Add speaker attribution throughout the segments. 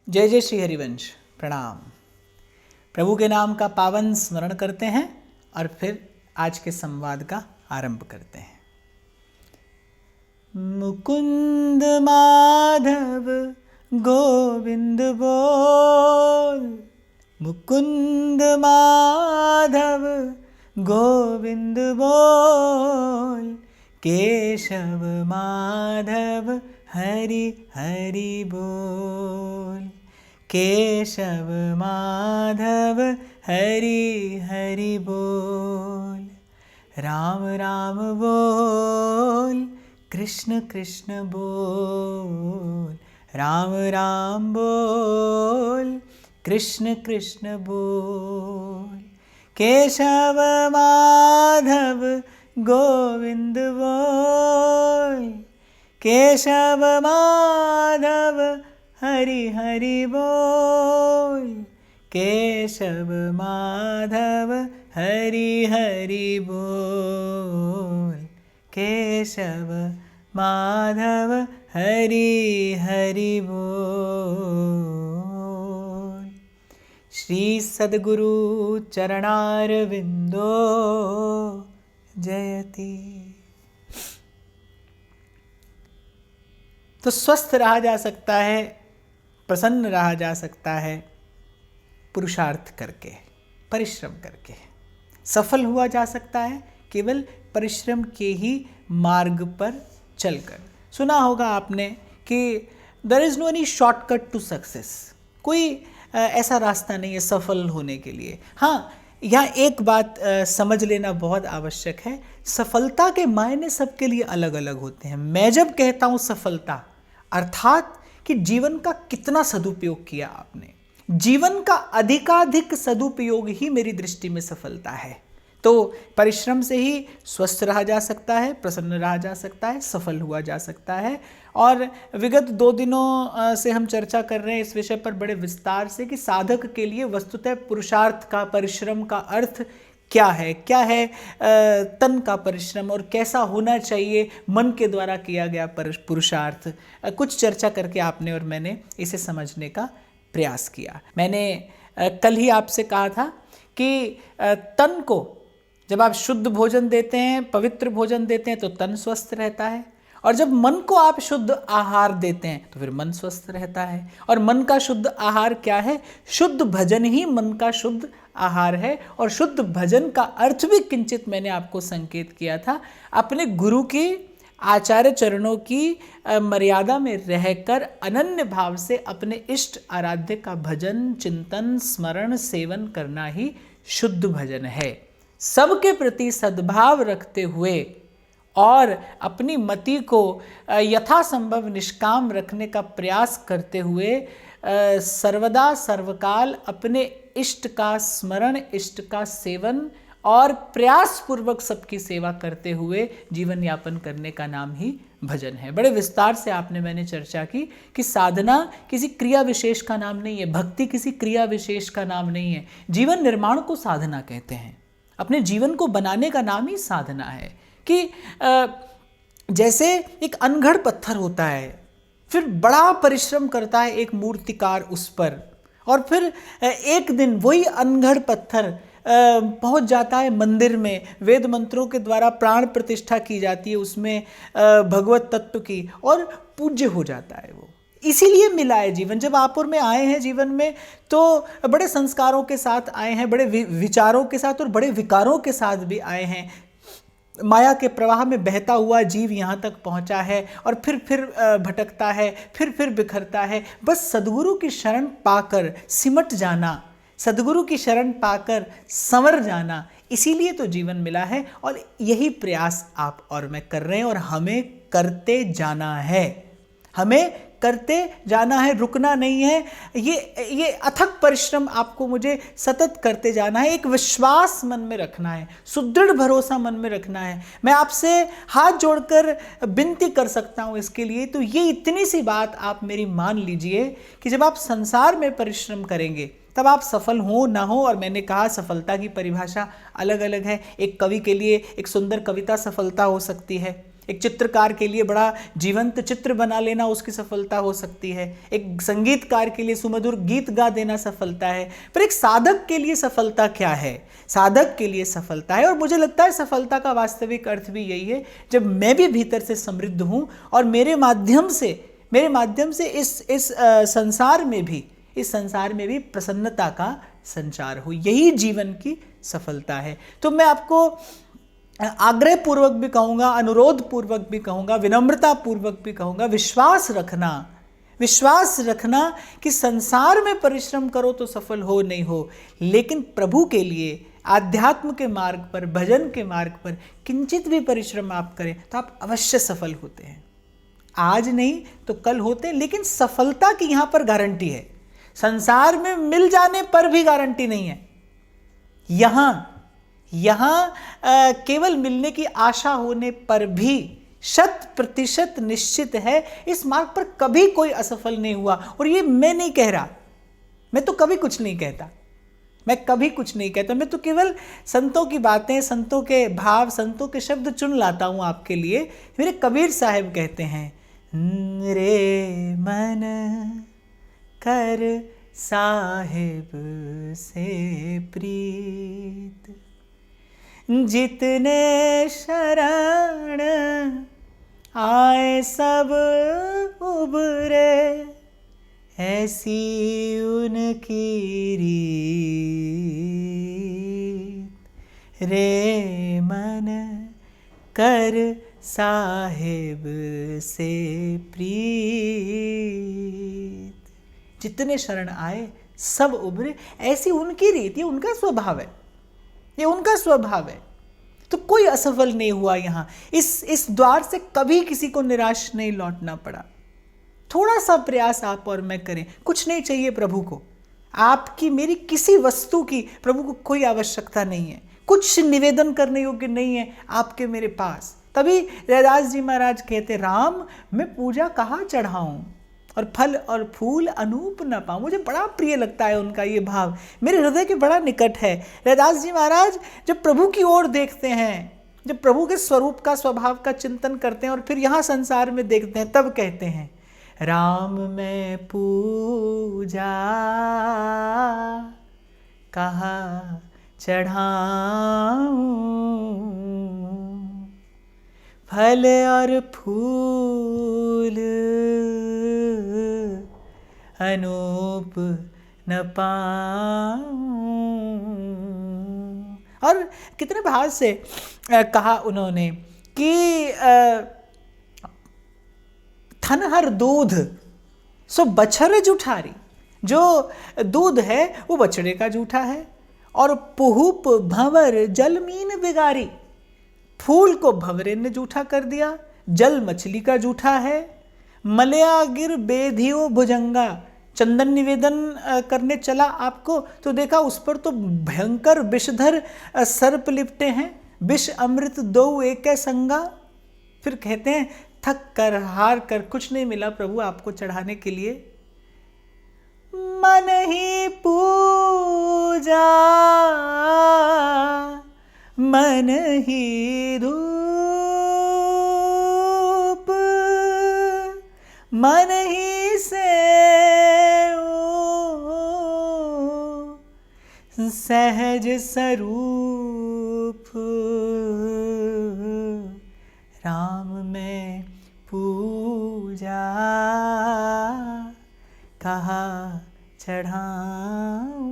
Speaker 1: जय जय श्री हरिवंश। प्रणाम। प्रभु के नाम का पावन स्मरण करते हैं और फिर आज के संवाद का आरंभ करते हैं। मुकुंद माधव गोविंद बोल, मुकुंद माधव गोविंद बोल, केशव माधव हरि हरि बोल, केशव माधव हरि हरि बोल। राम राम बोल, कृष्ण कृष्ण बोल, राम राम बोल, कृष्ण कृष्ण बोल। केशव माधव गोविंद बोल, केशव माधव हरि हरि बोल, केशव माधव हरि हरि बोल, केशव माधव हरि हरि बोल। श्री सद्गुरु चरणारविंदो जयति। तो स्वस्थ रहा जा सकता है, प्रसन्न रहा जा सकता है पुरुषार्थ करके, परिश्रम करके। सफल हुआ जा सकता है केवल परिश्रम के ही मार्ग पर चलकर। सुना होगा आपने कि there is no any shortcut to success. कोई ऐसा रास्ता नहीं है सफल होने के लिए। हाँ, यहाँ एक बात समझ लेना बहुत आवश्यक है। सफलता के मायने सबके लिए अलग अलग होते हैं। मैं जब कहता हूँ सफलता, अर्थात कि जीवन का कितना सदुपयोग किया आपने, जीवन का अधिकाधिक सदुपयोग ही मेरी दृष्टि में सफलता है। तो परिश्रम से ही स्वस्थ रहा जा सकता है, प्रसन्न रहा जा सकता है, सफल हुआ जा सकता है। और विगत 2 दिनों से हम चर्चा कर रहे हैं इस विषय पर बड़े विस्तार से कि साधक के लिए वस्तुतः पुरुषार्थ का, परिश्रम का अर्थ क्या है, क्या है तन का परिश्रम और कैसा होना चाहिए मन के द्वारा किया गया पुरुषार्थ। कुछ चर्चा करके आपने और मैंने इसे समझने का प्रयास किया। मैंने कल ही आपसे कहा था कि तन को जब आप शुद्ध भोजन देते हैं, पवित्र भोजन देते हैं तो तन स्वस्थ रहता है, और जब मन को आप शुद्ध आहार देते हैं तो फिर मन स्वस्थ रहता है। और मन का शुद्ध आहार क्या है? शुद्ध भजन ही मन का शुद्ध आहार है। और शुद्ध भजन का अर्थ भी किंचित मैंने आपको संकेत किया था। अपने गुरु की, आचार्य चरणों की मर्यादा में रहकर अनन्य भाव से अपने इष्ट आराध्य का भजन, चिंतन, स्मरण, सेवन करना ही शुद्ध भजन है। सबके प्रति सद्भाव रखते हुए और अपनी मति को यथासंभव निष्काम रखने का प्रयास करते हुए सर्वदा सर्वकाल अपने इष्ट का स्मरण, इष्ट का सेवन और प्रयास पूर्वक सबकी सेवा करते हुए जीवन यापन करने का नाम ही भजन है। बड़े विस्तार से आपने मैंने चर्चा की कि साधना किसी क्रिया विशेष का नाम नहीं है, भक्ति किसी क्रिया विशेष का नाम नहीं है। जीवन निर्माण को साधना कहते हैं। अपने जीवन को बनाने का नाम ही साधना है। कि जैसे एक अनघड़ पत्थर होता है, फिर बड़ा परिश्रम करता है एक मूर्तिकार उस पर, और फिर एक दिन वही अनघड़ पत्थर पहुंच जाता है मंदिर में, वेद मंत्रों के द्वारा प्राण प्रतिष्ठा की जाती है उसमें भगवत तत्व की, और पूज्य हो जाता है वो। इसीलिए मिला है जीवन। जब आप और मैं आए हैं जीवन में तो बड़े संस्कारों के साथ आए हैं, बड़े विचारों के साथ और बड़े विकारों के साथ भी आए हैं। माया के प्रवाह में बहता हुआ जीव यहाँ तक पहुँचा है और फिर भटकता है, फिर बिखरता है। बस सद्गुरु की शरण पाकर सिमट जाना, सद्गुरु की शरण पाकर संवर जाना, इसीलिए तो जीवन मिला है। और यही प्रयास आप और मैं कर रहे हैं और हमें करते जाना है। हमें करते जाना है, रुकना नहीं है। ये अथक परिश्रम आपको मुझे सतत करते जाना है। एक विश्वास मन में रखना है, सुदृढ़ भरोसा मन में रखना है। मैं आपसे हाथ जोड़कर विनती कर सकता हूँ इसके लिए। तो ये इतनी सी बात आप मेरी मान लीजिए कि जब आप संसार में परिश्रम करेंगे तब आप सफल हो ना हो, और मैंने कहा सफलता की परिभाषा अलग अलग है। एक कवि के लिए एक सुंदर कविता सफलता हो सकती है, एक चित्रकार के लिए बड़ा जीवंत चित्र बना लेना उसकी सफलता हो सकती है, एक संगीतकार के लिए सुमधुर गीत गा देना सफलता है, पर एक साधक के लिए सफलता क्या है? साधक के लिए सफलता है, और मुझे लगता है सफलता का वास्तविक अर्थ भी यही है, जब मैं भी भीतर से समृद्ध हूँ और मेरे माध्यम से इस संसार में भी प्रसन्नता का संचार हो, यही जीवन की सफलता है। तो मैं आपको आग्रह पूर्वक भी कहूँगा, अनुरोध पूर्वक भी कहूँगा, विनम्रता पूर्वक भी कहूँगा, विश्वास रखना कि संसार में परिश्रम करो तो सफल हो नहीं हो, लेकिन प्रभु के लिए आध्यात्म के मार्ग पर, भजन के मार्ग पर किंचित भी परिश्रम आप करें तो आप अवश्य सफल होते हैं। आज नहीं तो कल होते हैं, लेकिन सफलता की यहाँ पर गारंटी है। संसार में मिल जाने पर भी गारंटी नहीं है। यहाँ केवल मिलने की आशा होने पर भी 100% निश्चित है इस मार्ग पर कभी कोई असफल नहीं हुआ। और ये मैं नहीं कह रहा, मैं तो कभी कुछ नहीं कहता, मैं तो केवल संतों की बातें, संतों के भाव, संतों के शब्द चुन लाता हूँ आपके लिए। मेरे कबीर साहब कहते हैं, रे मन कर साहिब से प्रीत, जितने शरण आए सब उबरे, ऐसी उनकी रीत, रे मन कर साहिब से प्रीत, जितने शरण आए सब उभरे, ऐसी उनकी रीत, ये उनका स्वभाव है, तो कोई असफल नहीं हुआ यहाँ। इस द्वार से कभी किसी को निराश नहीं लौटना पड़ा। थोड़ा सा प्रयास आप और मैं करें, कुछ नहीं चाहिए प्रभु को, आपकी मेरी किसी वस्तु की प्रभु को कोई आवश्यकता नहीं है, कुछ निवेदन करने योग्य नहीं है आपके मेरे पास। तभी रैदास जी महाराज कहते, राम मैं पूजा कहाँ चढ़ाऊं और फल और फूल अनूप न पाऊं। मुझे बड़ा प्रिय लगता है उनका ये भाव, मेरे हृदय के बड़ा निकट है। रैदास जी महाराज जब प्रभु की ओर देखते हैं, जब प्रभु के स्वरूप का, स्वभाव का चिंतन करते हैं और फिर यहाँ संसार में देखते हैं, तब कहते हैं, राम मैं पूजा कहाँ चढ़ाऊं, फल और फूल अनूप न पाऊं। और कितने भाव से कहा उन्होंने कि थनहर दूध सो बछर जुठारी, जो दूध है वो बछड़े का जूठा है, और पुहुप भंवर जल मीन बिगारी, फूल को भंवरे ने जूठा कर दिया, जल मछली का जूठा है। मलया गिर बेधियो भुजंगा, चंदन निवेदन करने चला आपको तो देखा उस पर तो भयंकर विषधर सर्प लिपटे हैं, विष अमृत दो एक संगा। फिर कहते हैं थक कर हार कर कुछ नहीं मिला प्रभु आपको चढ़ाने के लिए, मन ही पूजा मन ही धूप, मन ही से सहज स्वरूप, राम में पूजा कहाँ चढ़ाऊं।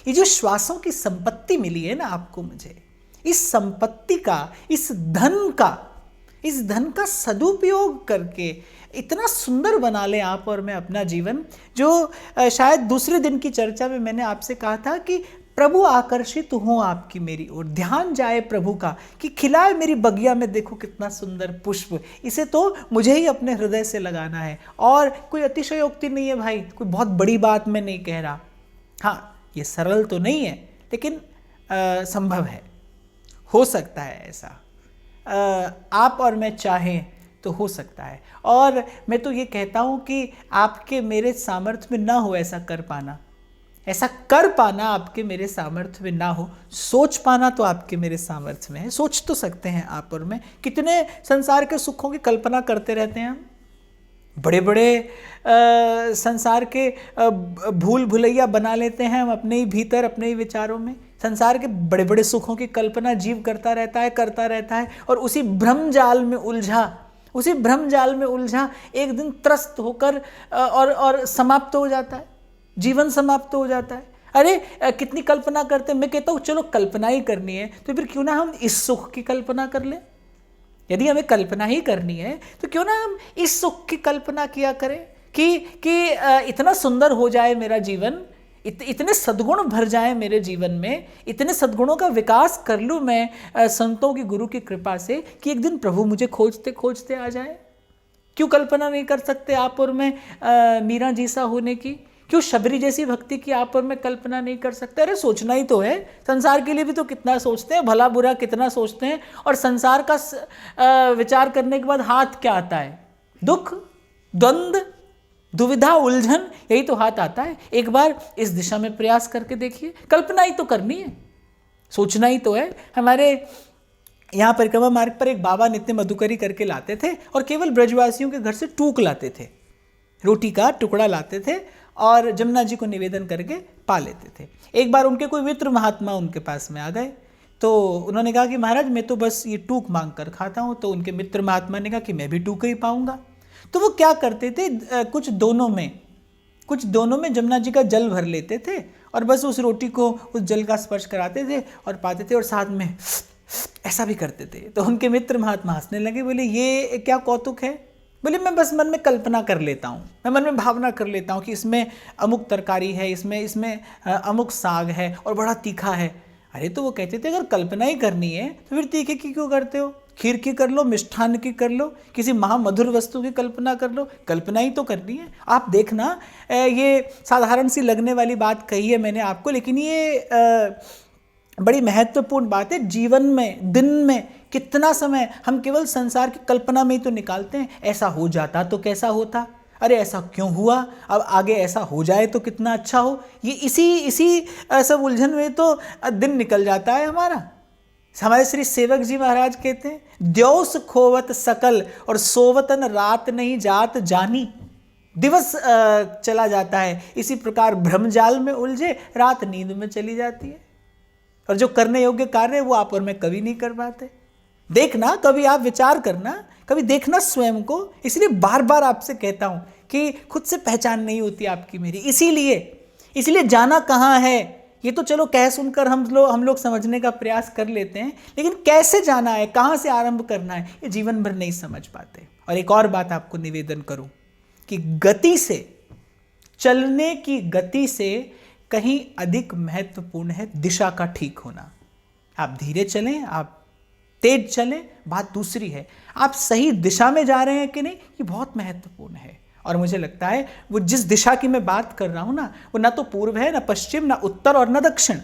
Speaker 1: ये जो श्वासों की संपत्ति मिली है ना आपको, मुझे इस संपत्ति का, इस धन का सदुपयोग करके इतना सुंदर बना ले आप और मैं अपना जीवन। जो शायद दूसरे दिन की चर्चा में मैंने आपसे कहा था कि प्रभु आकर्षित हो आपकी मेरी ओर, ध्यान जाए प्रभु का कि खिलाए मेरी बगिया में देखो कितना सुंदर पुष्प, इसे तो मुझे ही अपने हृदय से लगाना है। और कोई अतिशयोक्ति नहीं है भाई, कोई बहुत बड़ी बात मैं नहीं कह रहा। हाँ, ये सरल तो नहीं है लेकिन संभव है, हो सकता है ऐसा, आप और मैं चाहें तो हो सकता है। और मैं तो ये कहता हूँ कि आपके मेरे सामर्थ्य में ना हो ऐसा कर पाना, ऐसा कर पाना आपके मेरे सामर्थ्य में ना हो, सोच पाना तो आपके मेरे सामर्थ्य में है। सोच तो सकते हैं आप और मैं। कितने संसार के सुखों की कल्पना करते रहते हैं हम, बड़े बड़े संसार के भूल भुलैया बना लेते हैं हम अपने ही भीतर, अपने ही विचारों में। संसार के बड़े बड़े सुखों की कल्पना जीव करता रहता है और उसी भ्रम जाल में उलझा एक दिन त्रस्त होकर और समाप्त हो जाता है, जीवन समाप्त हो जाता है। अरे कितनी कल्पना करते हैं। मैं कहता हूँ चलो कल्पना ही करनी है तो फिर क्यों ना हम इस सुख की कल्पना कर लें। यदि हमें कल्पना ही करनी है तो क्यों ना हम इस सुख की कल्पना किया करें कि इतना सुंदर हो जाए मेरा जीवन, इतने सद्गुण भर जाए मेरे जीवन में, इतने सद्गुणों का विकास कर लूँ मैं संतों की, गुरु की कृपा से, कि एक दिन प्रभु मुझे खोजते खोजते आ जाए। क्यों कल्पना नहीं कर सकते आप और मैं मीरा जी सा होने की? क्यों शबरी जैसी भक्ति की आप और मैं कल्पना नहीं कर सकते? अरे सोचना ही तो है। संसार के लिए भी तो कितना सोचते हैं, भला बुरा कितना सोचते हैं। और संसार का विचार करने के बाद हाथ क्या आता है? दुख, द्वंद्व, दुविधा, उलझन, यही तो हाथ आता है। एक बार इस दिशा में प्रयास करके देखिए। कल्पना ही तो करनी है, सोचना ही तो है। हमारे यहाँ परिक्रमा मार्ग पर एक बाबा नित्य मधुकरी करके लाते थे और केवल ब्रजवासियों के घर से टूक लाते थे, रोटी का टुकड़ा लाते थे और जमुना जी को निवेदन करके पा लेते थे। एक बार उनके कोई मित्र महात्मा उनके पास में आ गए तो उन्होंने कहा कि महाराज मैं तो बस ये टूक मांग कर खाता हूँ। तो उनके मित्र महात्मा ने कहा कि मैं भी टूक ही पाऊंगा। तो वो क्या करते थे, कुछ दोनों में जमुना जी का जल भर लेते थे और बस उस रोटी को उस जल का स्पर्श कराते थे और पाते थे और साथ में ऐसा भी करते थे। तो उनके मित्र महात्मा हंसने लगे, बोले ये क्या कौतुक है? बोले मैं बस मन में कल्पना कर लेता हूँ, मैं मन में भावना कर लेता हूँ कि इसमें अमुक तरकारी है, इसमें अमुक साग है और बड़ा तीखा है। अरे तो वो कहते थे अगर कल्पना ही करनी है तो फिर तीखे की क्यों करते हो? खीर की कर लो, मिष्ठान की कर लो, किसी महामधुर वस्तु की कल्पना कर लो। कल्पना ही तो करनी है। आप देखना, ये साधारण सी लगने वाली बात कही है मैंने आपको, लेकिन ये बड़ी महत्वपूर्ण बात है। जीवन में, दिन में कितना समय हम केवल संसार की कल्पना में ही तो निकालते हैं। ऐसा हो जाता तो कैसा होता, अरे ऐसा क्यों हुआ, अब आगे ऐसा हो जाए तो कितना अच्छा हो। ये इसी सब उलझन में तो दिन निकल जाता है हमारा। हमारे श्री सेवक जी महाराज कहते हैं, द्योस खोवत सकल और सोवतन रात नहीं जात जानी। दिवस चला जाता है, इसी प्रकार भ्रमजाल में उलझे रात नींद में चली जाती है और जो करने योग्य कार्य है वो आप और मैं कभी नहीं कर पाते। देखना, कभी आप विचार करना, कभी देखना स्वयं को। इसलिए बार बार आपसे कहता हूं कि खुद से पहचान नहीं होती आपकी मेरी। इसीलिए जाना कहाँ है ये तो चलो कह सुनकर हम लोग समझने का प्रयास कर लेते हैं, लेकिन कैसे जाना है, कहाँ से आरंभ करना है, ये जीवन भर नहीं समझ पाते। और एक और बात आपको निवेदन करूं कि गति से, चलने की गति से कहीं अधिक महत्वपूर्ण है दिशा का ठीक होना। आप धीरे चलें, आप तेज चलें, बात दूसरी है। आप सही दिशा में जा रहे हैं कि नहीं, ये बहुत महत्वपूर्ण है। और मुझे लगता है वो जिस दिशा की मैं बात कर रहा हूं ना, वो ना तो पूर्व है, ना पश्चिम, ना उत्तर और ना दक्षिण।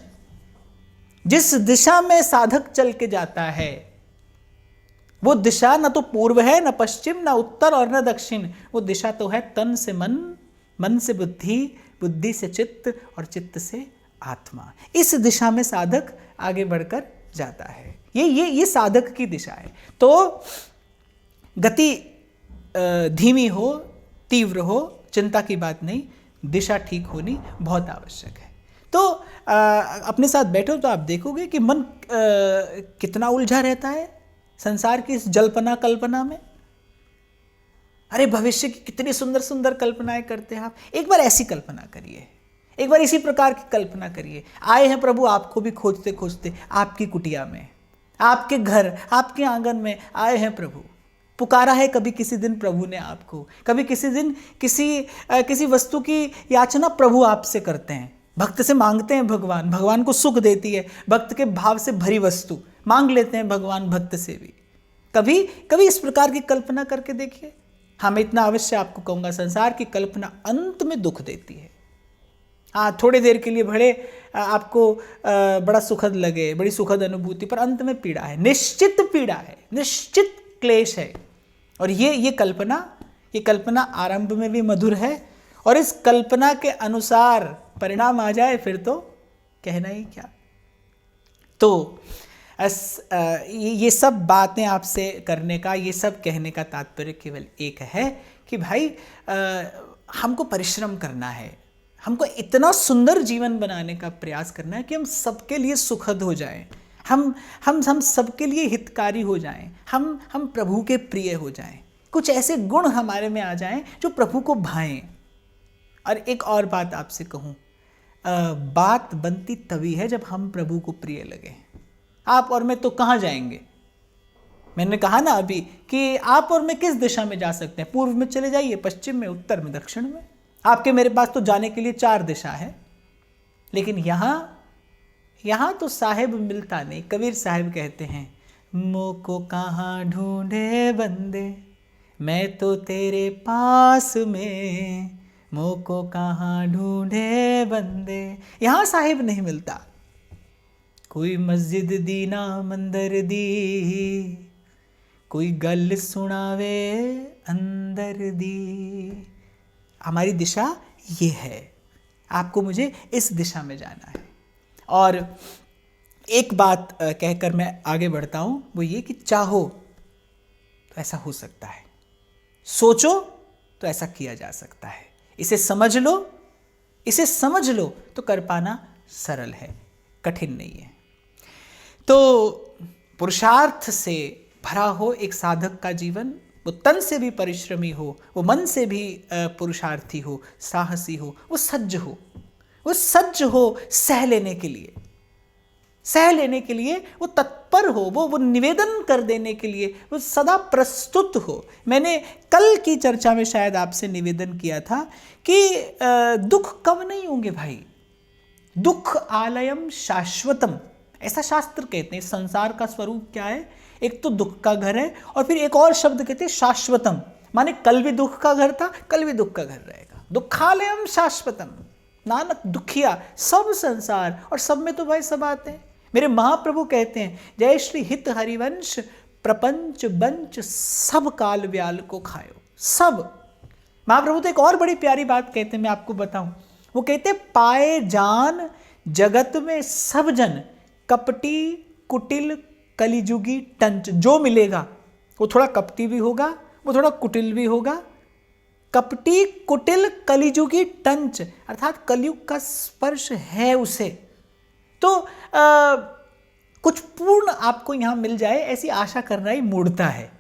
Speaker 1: जिस दिशा में साधक चल के जाता है वो दिशा ना तो पूर्व है, ना पश्चिम, ना उत्तर और ना दक्षिण। वो दिशा तो है तन से मन, मन से बुद्धि, बुद्धि से चित्त और चित्त से आत्मा। इस दिशा में साधक आगे बढ़कर जाता है। ये साधक की दिशा है। तो गति धीमी हो, तीव्र हो, चिंता की बात नहीं, दिशा ठीक होनी बहुत आवश्यक है। तो अपने साथ बैठो तो आप देखोगे कि मन कितना उलझा रहता है संसार की इस जल्पना कल्पना में। अरे भविष्य की कितनी सुंदर सुंदर कल्पनाएं करते हैं आप। एक बार ऐसी कल्पना करिए, एक बार इसी प्रकार की कल्पना करिए। आए हैं प्रभु आपको भी खोजते खोजते, आपकी कुटिया में, आपके घर, आपके आंगन में आए हैं प्रभु। पुकारा है कभी किसी दिन प्रभु ने आपको, कभी किसी दिन किसी वस्तु की याचना प्रभु आपसे करते हैं, भक्त से मांगते हैं। भगवान को सुख देती है भक्त के भाव से भरी वस्तु, मांग लेते हैं भगवान भक्त से भी। कभी इस प्रकार की कल्पना करके देखिए। हाँ, मैं इतना अवश्य आपको कहूँगा, संसार की कल्पना अंत में दुख देती है। हाँ, थोड़ी देर के लिए भले आपको बड़ा सुखद लगे, बड़ी सुखद अनुभूति, पर अंत में पीड़ा है, निश्चित पीड़ा है, निश्चित क्लेश है। और ये कल्पना आरंभ में भी मधुर है और इस कल्पना के अनुसार परिणाम आ जाए फिर तो कहना ही क्या। तो ये सब बातें आपसे करने का, ये सब कहने का तात्पर्य केवल एक है कि भाई हमको परिश्रम करना है, हमको इतना सुंदर जीवन बनाने का प्रयास करना है कि हम सबके लिए सुखद हो जाएं, हम सबके लिए हितकारी हो जाएं, हम प्रभु के प्रिय हो जाएं, कुछ ऐसे गुण हमारे में आ जाएं जो प्रभु को भाएं। और एक और बात आपसे कहूँ, बात बनती तभी है जब हम प्रभु को प्रिय लगे। आप और मैं तो कहाँ जाएंगे? मैंने कहा ना अभी कि आप और मैं किस दिशा में जा सकते हैं? पूर्व में चले जाइए, पश्चिम में, उत्तर में, दक्षिण में। आपके मेरे पास तो जाने के लिए 4 दिशा है, लेकिन यहाँ तो साहिब मिलता नहीं। कबीर साहिब कहते हैं, मोको कहाँ ढूंढे बंदे, मैं तो तेरे पास में, मोको कहाँ ढूंढे बंदे। यहाँ साहिब नहीं मिलता। कोई मस्जिद दी ना मंदिर दी, कोई गल सुनावे अंदर दी। हमारी दिशा ये है, आपको मुझे इस दिशा में जाना है। और एक बात कहकर मैं आगे बढ़ता हूँ, वो ये कि चाहो तो ऐसा हो सकता है, सोचो तो ऐसा किया जा सकता है, इसे समझ लो तो कर पाना सरल है, कठिन नहीं है। तो पुरुषार्थ से भरा हो एक साधक का जीवन, वो तन से भी परिश्रमी हो, वो मन से भी पुरुषार्थी हो, साहसी हो, वो सज्ज हो सह लेने के लिए, वो तत्पर हो, वो निवेदन कर देने के लिए वो सदा प्रस्तुत हो। मैंने कल की चर्चा में शायद आपसे निवेदन किया था कि दुख कम नहीं होंगे भाई, दुख आलयम शाश्वतम, ऐसा शास्त्र कहते हैं। संसार का स्वरूप क्या है? एक तो दुख का घर है, और फिर एक और शब्द कहते हैं शाश्वतम, माने कल भी दुख का घर था, कल भी दुख का घर रहेगा। दुखालयम शाश्वतम, नानक दुखिया सब संसार, और सब में तो भाई सब आते हैं। मेरे महाप्रभु कहते हैं, जय श्री हित हरिवंश प्रपंच बंच सब काल व्याल को खायो। सब महाप्रभु तो एक और बड़ी प्यारी बात कहते हैं, मैं आपको बताऊं। वो कहते पाए जान जगत में सब जन, कपटी कुटिल कलिजुगी टंच। जो मिलेगा वो थोड़ा कपटी भी होगा, वो थोड़ा कुटिल भी होगा। कपटी कुटिल कलिजुगी टंच, अर्थात कलयुग का स्पर्श है उसे। तो कुछ पूर्ण आपको यहाँ मिल जाए ऐसी आशा करना ही मूढ़ता है।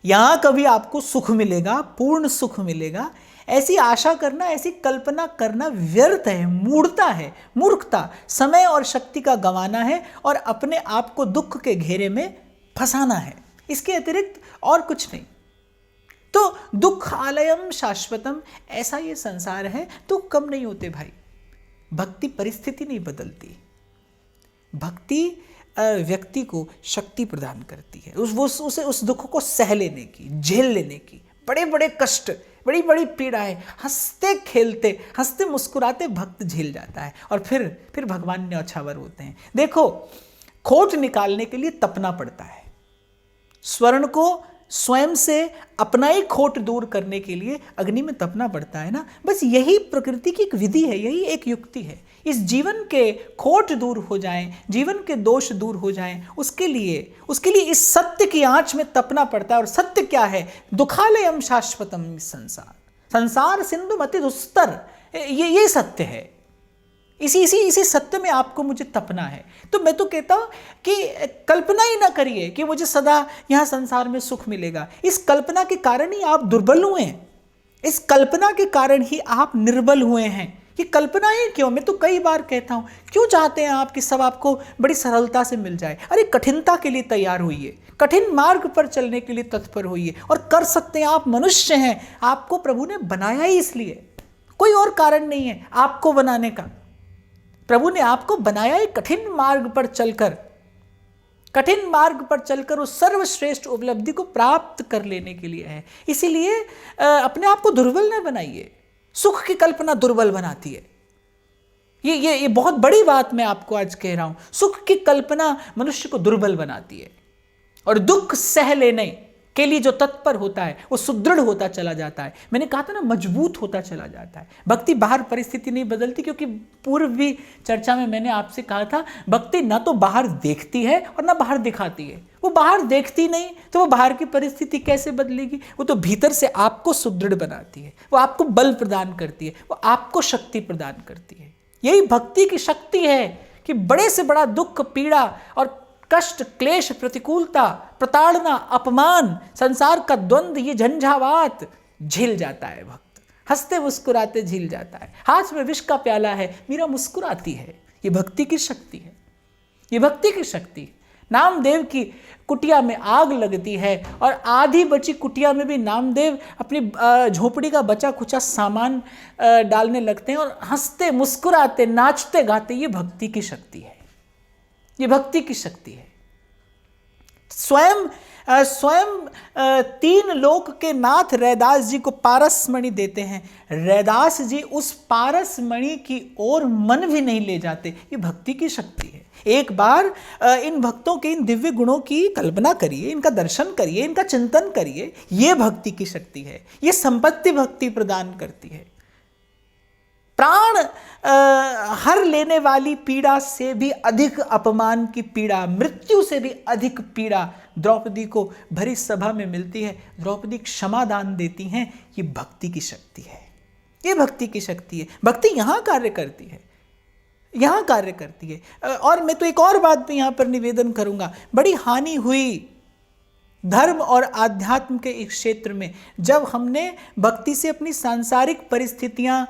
Speaker 1: यहाँ कभी आपको सुख मिलेगा, पूर्ण सुख मिलेगा, ऐसी आशा करना, ऐसी कल्पना करना व्यर्थ है, मूढ़ता है, मूर्खता, समय और शक्ति का गंवाना है, और अपने आप को दुख के घेरे में फंसाना है। इसके अतिरिक्त और कुछ नहीं। तो दुख आलयम शाश्वतम, ऐसा ये संसार है। दुख कम नहीं होते भाई। भक्ति परिस्थिति नहीं बदलती, भक्ति व्यक्ति को शक्ति प्रदान करती है, उसे उस दुख को सह लेने की, झेल लेने की। बड़े बड़े कष्ट, बड़ी बड़ी पीड़ाएं हंसते खेलते, हंसते मुस्कुराते भक्त झेल जाता है, और फिर भगवान न्यौछावर होते हैं। देखो, खोट निकालने के लिए तपना पड़ता है। स्वर्ण को स्वयं से अपना ही खोट दूर करने के लिए अग्नि में तपना पड़ता है ना। बस यही प्रकृति की एक विधि है, यही एक युक्ति है। इस जीवन के खोट दूर हो जाएं, जीवन के दोष दूर हो जाएं, उसके लिए इस सत्य की आंच में तपना पड़ता है। और सत्य क्या है? दुखालयम शाश्वतम संसार सिंधु मति दुस्तर, ये सत्य है। इसी सत्य में आपको मुझे तपना है। तो मैं तो कहता हूं कि कल्पना ही ना करिए कि मुझे सदा यहां संसार में सुख मिलेगा। इस कल्पना के कारण ही आप दुर्बल हुए हैं, इस कल्पना के कारण ही आप निर्बल हुए हैं। ये कल्पना ही क्यों? मैं तो कई बार कहता हूं, क्यों चाहते हैं आप कि सब आपको बड़ी सरलता से मिल जाए? अरे कठिनता के लिए तैयार होइए, कठिन मार्ग पर चलने के लिए तत्पर होइए, और कर सकते हैं। आप मनुष्य हैं, आपको प्रभु ने बनाया ही इसलिए, कोई और कारण नहीं है आपको बनाने का। प्रभु ने आपको बनाया ही कठिन मार्ग पर चलकर उस सर्वश्रेष्ठ उपलब्धि को प्राप्त कर लेने के लिए है। इसीलिए अपने आप को दुर्बल न बनाइए। सुख की कल्पना दुर्बल बनाती है। ये बहुत बड़ी बात मैं आपको आज कह रहा हूं। सुख की कल्पना मनुष्य को दुर्बल बनाती है, और दुख सह लेने, के लिए जो तत्पर होता है वो सुदृढ़ होता चला जाता है। मैंने कहा था ना, मजबूत होता चला जाता है। भक्ति बाहर परिस्थिति नहीं बदलती, क्योंकि पूर्व भी चर्चा में मैंने आपसे कहा था, भक्ति ना तो बाहर देखती है और ना बाहर दिखाती है। वो बाहर देखती नहीं तो वो बाहर की परिस्थिति कैसे बदलेगी? वो तो भीतर से आपको सुदृढ़ बनाती है, वो आपको बल प्रदान करती है, वो आपको शक्ति प्रदान करती है। यही भक्ति की शक्ति है कि बड़े से बड़ा दुख, पीड़ा और कष्ट, क्लेश, प्रतिकूलता, प्रताड़ना, अपमान, संसार का द्वंद्व, ये झंझावात झेल जाता है भक्त। हंसते मुस्कुराते झेल जाता है। हाथ में विष का प्याला है, मीरा मुस्कुराती है। ये भक्ति की शक्ति है, ये भक्ति की शक्ति। नामदेव की कुटिया में आग लगती है और आधी बची कुटिया में भी नामदेव अपनी झोपड़ी का बचा खुचा सामान डालने लगते हैं और हंसते मुस्कुराते नाचते गाते। ये भक्ति की शक्ति है, ये भक्ति की शक्ति है। स्वयं 3 लोक के नाथ रैदास जी को पारसमणि देते हैं। रैदास जी उस पारसमणि की ओर मन भी नहीं ले जाते। ये भक्ति की शक्ति है। एक बार इन भक्तों के इन दिव्य गुणों की कल्पना करिए, इनका दर्शन करिए, इनका चिंतन करिए। ये भक्ति की शक्ति है। ये संपत्ति भक्ति प्रदान करती है। प्राण हर लेने वाली पीड़ा से भी अधिक अपमान की पीड़ा, मृत्यु से भी अधिक पीड़ा द्रौपदी को भरी सभा में मिलती है। द्रौपदी क्षमा दान देती हैं। ये भक्ति की शक्ति है, ये भक्ति की शक्ति है। भक्ति यहाँ कार्य करती है, यहाँ कार्य करती है। और मैं तो एक और बात भी यहाँ पर निवेदन करूँगा। बड़ी हानि हुई धर्म और आध्यात्म के इस क्षेत्र में जब हमने भक्ति से अपनी सांसारिक परिस्थितियां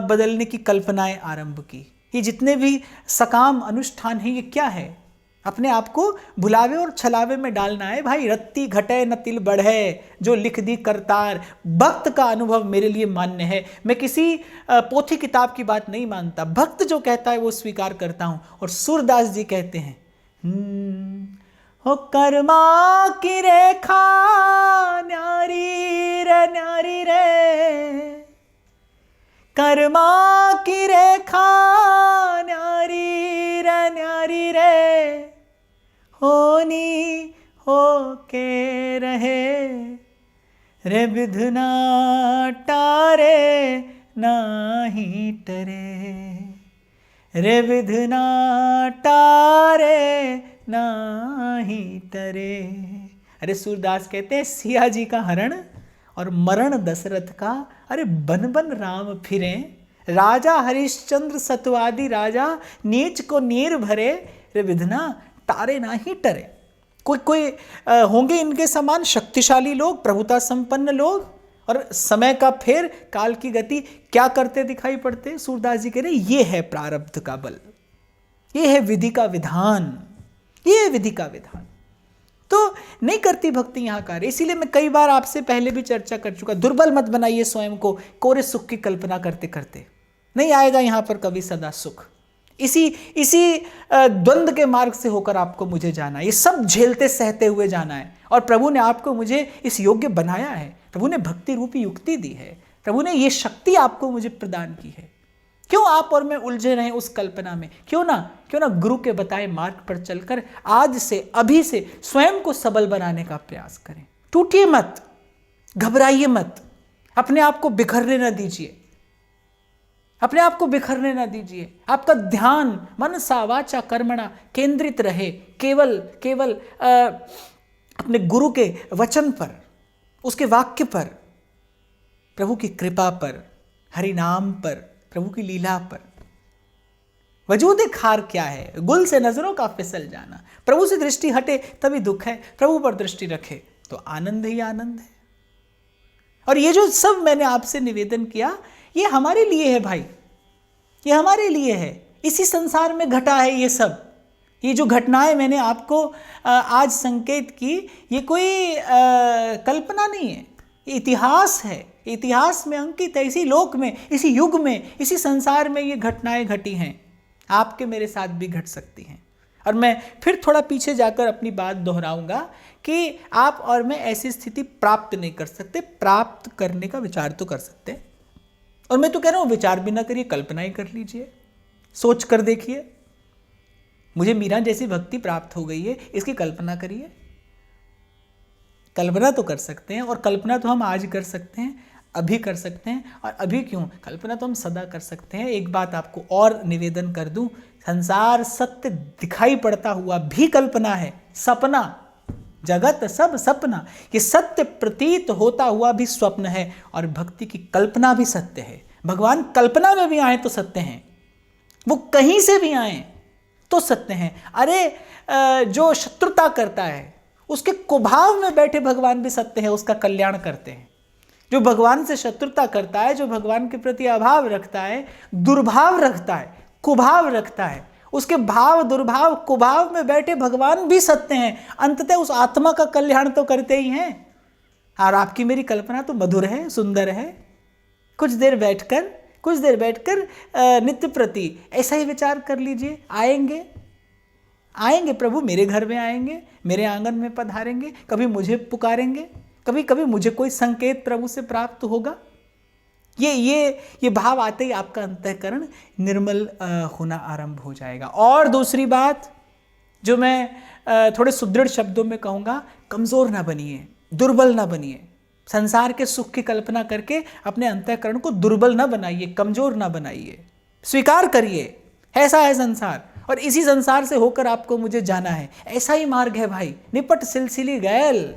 Speaker 1: बदलने की कल्पनाएं आरंभ की। ये जितने भी सकाम अनुष्ठान हैं, ये क्या है? अपने आप को भुलावे और छलावे में डालना है भाई। रत्ती घटे न तिल बढ़े, जो लिख दी करतार। भक्त का अनुभव मेरे लिए मान्य है। मैं किसी पोथी किताब की बात नहीं मानता। भक्त जो कहता है वो स्वीकार करता हूँ। और सूरदास जी कहते हैं, हो कर्मा की रेखा न्यारी रे, कर्मा की रेखा न्यारी रे, होनी हो के रहे रे, विधना टारे नाही टरे रे, विधना टारे नाही टरे। अरे सूरदास कहते हैं, सिया जी का हरण और मरण दशरथ का, अरे बन बन राम फिरे। राजा हरिश्चंद्र सतवादी राजा, नीच को नीर भरे रे, विधना टारे नाही टरे। कोई होंगे इनके समान शक्तिशाली लोग, प्रभुता संपन्न लोग, और समय का फेर, काल की गति क्या करते दिखाई पड़ते? सूरदास जी कह रहे ये है प्रारब्ध का बल, ये है विधि का विधान, ये है विधि का विधान। तो नहीं करती भक्ति यहाँ कार्य। इसीलिए मैं कई बार आपसे पहले भी चर्चा कर चुका, दुर्बल मत बनाइए स्वयं को कोरे सुख की कल्पना करते करते। नहीं आएगा यहाँ पर कभी सदा सुख। इसी द्वंद्व के मार्ग से होकर आपको मुझे जाना है। ये सब झेलते सहते हुए जाना है। और प्रभु ने आपको मुझे इस योग्य बनाया है। प्रभु ने भक्ति रूपी युक्ति दी है। प्रभु ने ये शक्ति आपको मुझे प्रदान की है। क्यों आप और मैं उलझे रहें उस कल्पना में? क्यों ना गुरु के बताए मार्ग पर चलकर आज से, अभी से स्वयं को सबल बनाने का प्रयास करें। टूटिए मत, घबराइए मत, अपने आप को बिखरने न दीजिए, अपने आप को बिखरने न दीजिए। आपका ध्यान मनसा वाचा कर्मणा केंद्रित रहे केवल अपने गुरु के वचन पर, उसके वाक्य पर, प्रभु की कृपा पर, हरि नाम पर, प्रभु की लीला पर। वजूद खार क्या है? गुल से नजरों का फिसल जाना। प्रभु से दृष्टि हटे तभी दुख है, प्रभु पर दृष्टि रखे तो आनंद ही आनंद है। और ये जो सब मैंने आपसे निवेदन किया, ये हमारे लिए है भाई, ये हमारे लिए है। इसी संसार में घटा है ये सब। ये जो घटनाएं मैंने आपको आज संकेत की, ये कोई कल्पना नहीं है, ये इतिहास है। इतिहास में अंकित है। इसी लोक में, इसी युग में, इसी संसार में ये घटनाएं घटी हैं। आपके मेरे साथ भी घट सकती हैं। और मैं फिर थोड़ा पीछे जाकर अपनी बात दोहराऊंगा कि आप और मैं ऐसी स्थिति प्राप्त नहीं कर सकते। प्राप्त करने का विचार तो कर सकते हैं। और मैं तो कह रहा हूँ विचार भी ना करिए, कल्पना ही कर लीजिए, सोच कर देखिए। मुझे मीरा जैसी भक्ति प्राप्त हो गई है, इसकी कल्पना करिए। कल्पना तो कर सकते हैं, और कल्पना तो हम आज कर सकते हैं, अभी कर सकते हैं, और अभी क्यों, कल्पना तो हम सदा कर सकते हैं। एक बात आपको और निवेदन कर दूं, संसार सत्य दिखाई पड़ता हुआ भी कल्पना है, सपना, जगत सब सपना, ये सत्य प्रतीत होता हुआ भी स्वप्न है, और भक्ति की कल्पना भी सत्य है। भगवान कल्पना में भी आए तो सत्य हैं, वो कहीं से भी आए तो सत्य हैं। अरे जो शत्रुता करता है उसके कुभाव में बैठे भगवान भी सत्य है, उसका कल्याण करते हैं। जो भगवान से शत्रुता करता है, जो भगवान के प्रति अभाव रखता है, दुर्भाव रखता है, कुभाव रखता है, उसके भाव दुर्भाव कुभाव में बैठे भगवान भी सत्य हैं। अंततः उस आत्मा का कल्याण तो करते ही हैं। और आपकी मेरी कल्पना तो मधुर है, सुंदर है। कुछ देर बैठकर नित्य प्रति ऐसा ही विचार कर लीजिए, आएंगे प्रभु मेरे घर में आएंगे, मेरे आंगन में पधारेंगे, कभी मुझे पुकारेंगे, कभी कभी मुझे कोई संकेत प्रभु से प्राप्त होगा। ये भाव आते ही आपका अंतःकरण निर्मल होना आरंभ हो जाएगा। और दूसरी बात जो मैं थोड़े सुदृढ़ शब्दों में कहूँगा, कमज़ोर ना बनिए, दुर्बल ना बनिए। संसार के सुख की कल्पना करके अपने अंतःकरण को दुर्बल ना बनाइए, कमज़ोर ना बनाइए। स्वीकार करिए ऐसा है संसार, और इसी संसार से होकर आपको मुझे जाना है, ऐसा ही मार्ग है भाई। निपट सिलसिली गैल,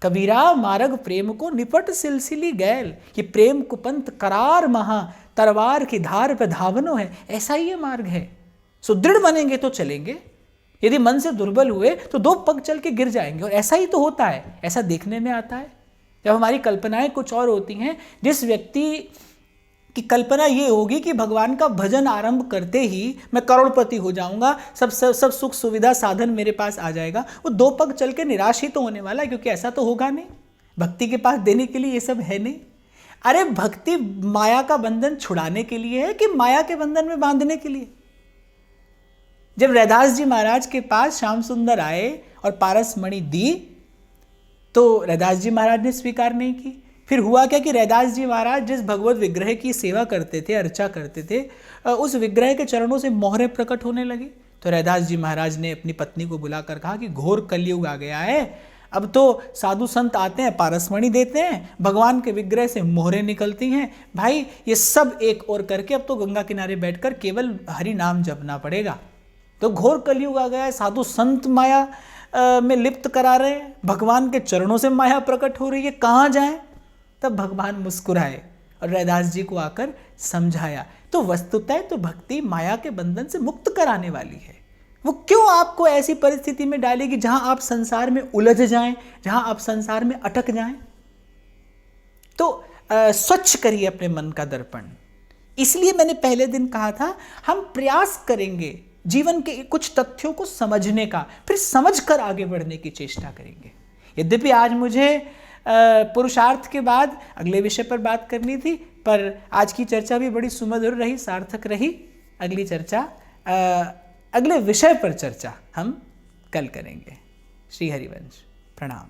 Speaker 1: कबीरा मार्ग प्रेम को निपट सिलसिली गैल। ये प्रेम कुपंथ करार महा, तलवार की धार पे धावनो है, ऐसा ही ये मार्ग है। सुदृढ़ बनेंगे तो चलेंगे, यदि मन से दुर्बल हुए तो 2 पग चल के गिर जाएंगे। और ऐसा ही तो होता है, ऐसा देखने में आता है। जब हमारी कल्पनाएं कुछ और होती हैं, जिस व्यक्ति कि कल्पना ये होगी कि भगवान का भजन आरंभ करते ही मैं करोड़पति हो जाऊंगा, सब सुख सुविधा साधन मेरे पास आ जाएगा, वो 2 पग चल के निराश ही तो होने वाला है, क्योंकि ऐसा तो होगा नहीं। भक्ति के पास देने के लिए ये सब है नहीं। अरे भक्ति माया का बंधन छुड़ाने के लिए है कि माया के बंधन में बांधने के लिए? जब रैदास जी महाराज के पास श्याम सुंदर आए और पारस मणि दी, तो रैदास जी महाराज ने स्वीकार नहीं की। फिर हुआ क्या कि रैदास जी महाराज जिस भगवत विग्रह की सेवा करते थे, अर्चा करते थे, उस विग्रह के चरणों से मोहरें प्रकट होने लगी। तो रैदास जी महाराज ने अपनी पत्नी को बुलाकर कहा कि घोर कलयुग आ गया है, अब तो साधु संत आते हैं, पारसमणि देते हैं, भगवान के विग्रह से मोहरें निकलती हैं। भाई ये सब एक और करके अब तो गंगा किनारे बैठकर केवल हरि नाम जपना पड़ेगा। तो घोर कलयुग आ गया है, साधु संत माया में लिप्त करा रहे हैं, भगवान के चरणों से माया प्रकट हो रही है, कहाँ जाएं? तब भगवान मुस्कुराए और रैदास जी को आकर समझाया। तो वस्तुतः तो भक्ति माया के बंधन से मुक्त कराने वाली है। वो क्यों आपको ऐसी परिस्थिति में डालेगी जहां आप संसार में उलझ जाएं, जहां आप संसार में अटक जाएं? तो स्वच्छ करिए अपने मन का दर्पण। इसलिए मैंने पहले दिन कहा था, हम प्रयास करेंगे जीवन के कुछ तथ्यों को समझने का, फिर समझकर आगे बढ़ने की चेष्टा करेंगे। यद्यपि आज मुझे पुरुषार्थ के बाद अगले विषय पर बात करनी थी, पर आज की चर्चा भी बड़ी सुमधुर रही, सार्थक रही। अगली चर्चा, अगले विषय पर चर्चा हम कल करेंगे। श्री हरिवंश। प्रणाम।